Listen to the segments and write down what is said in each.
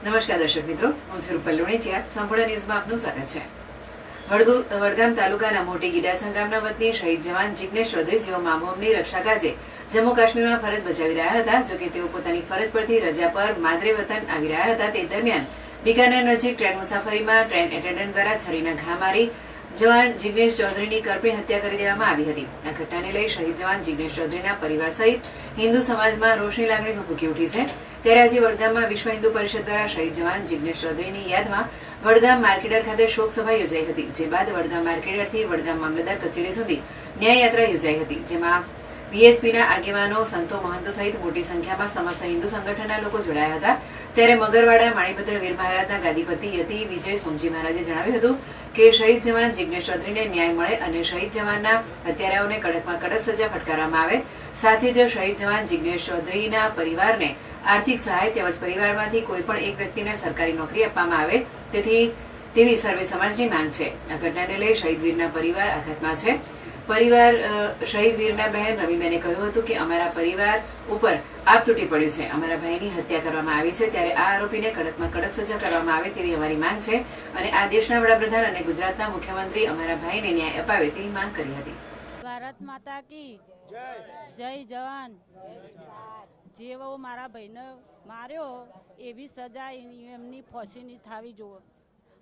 નમસ્કાર દર્શક મિત્રો, હું છું રૂપલ લુણીચિયા. સંપૂર્ણ ન્યૂઝમાં આપનું સ્વાગત છે. વડગામ તાલુકાના મોટી ગીડાસણ ગામના વતની શહીદ જવાન જિગ્નેશ ચૌધરી જેઓ મામૂમની રક્ષા કાજે જમ્મુ કાશ્મીરમાં ફરજ બજાવી રહ્યા હતા. જોકે તેઓ પોતાની ફરજ પરથી રજા પર માદરે વતન આવી રહ્યા હતા. તે દરમિયાન બિકાનેર નજીક ટ્રેન મુસાફરીમાં ટ્રેન એટેન્ડન્ટ દ્વારા છરીના ઘા મારી જવાન જિગ્નેશ ચૌધરીની કરપીણ હત્યા કરી દેવામાં આવી હતી. આ ઘટનાને લઈ શહીદ જવાન જિગ્નેશ ચૌધરીના પરિવાર સહિત હિન્દુ સમાજમાં રોષની લાગણી ભભૂકી ઉઠી છે. ત્યારે આજે વડગામમાં વિશ્વ હિન્દુ પરિષદ દ્વારા શહીદ જવાન જિગ્નેશ ચૌધરીની યાદમાં વડગામ માર્કેટર ખાતે શોક સભા યોજાઈ હતી. જે બાદ વડગામ માર્કેટરથી વડગામ મામલતદાર કચેરી સુધી ન્યાય યાત્રા યોજાઈ હતી. જેમાં વીએસપીના આગેવાનો, સંતો, મહંતો સહિત મોટી સંખ્યામાં સમસ્ત હિન્દુ સંગઠનના લોકો જોડાયા હતા. ત્યારે મગરવાડા માણીભદ્ર વીર મહારાજના ગાદીપતિ યતિ વિજય સોમજી મહારાજે જણાવ્યું હતું કે શહીદ જવાન જિગ્નેશ ચૌધરીને ન્યાય મળે અને શહીદ જવાનના હત્યારાઓને કડકમાં કડક સજા ફટકારવામાં આવે. સાથે જ શહીદ જવાન જિગ્નેશ ચૌધરીના પરિવારને આર્થિક સહાય તેમજ પરિવારમાંથી કોઈ પણ એક વ્યક્તિને સરકારી નોકરી આપવામાં આવે તેવી સર્વે સમાજની માંગ છે. આ ઘટનાને લઈ શહીદ વીરના પરિવાર આઘાતમાં છે. શહીદ વીરના બહેન રમીબેને કહ્યું હતું કે અમારા પરિવાર ઉપર આપ તૂટી પડ્યું છે. અમારા ભાઈની હત્યા કરવામાં આવી છે. ત્યારે આ આરોપીને કડકમાં કડક સજા કરવામાં આવે તેવી અમારી માંગ છે અને આ દેશના વડાપ્રધાન અને ગુજરાતના મુખ્યમંત્રી અમારા ભાઈને ન્યાય અપાવે તેવી માંગ કરી હતી. ભારત માતા કી જય જવાન. જેવો મારા ભાઈને માર્યો એવી સજા એમની ફાંસીની થવી જોઈએ.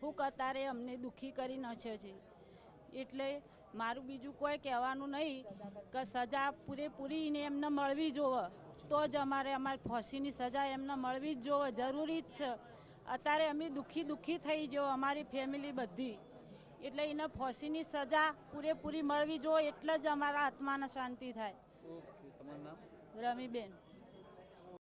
હું કતારે અમને દુઃખી કરી નાખ્યો છે. એટલે મારું બીજું કોઈ કહેવાનું નહીં કે સજા પૂરેપૂરી એમને મળવી જોવે. તો જ અમારી ફાંસીની સજા એમને મળવી જ જોવે, જરૂરી જ છે. અત્યારે અમે દુઃખી થઈ જો અમારી ફેમિલી બધી. એટલે એને ફાંસીની સજા પૂરેપૂરી મળવી જોઈએ, એટલે જ અમારા આત્માને શાંતિ થાય. રમીબેન.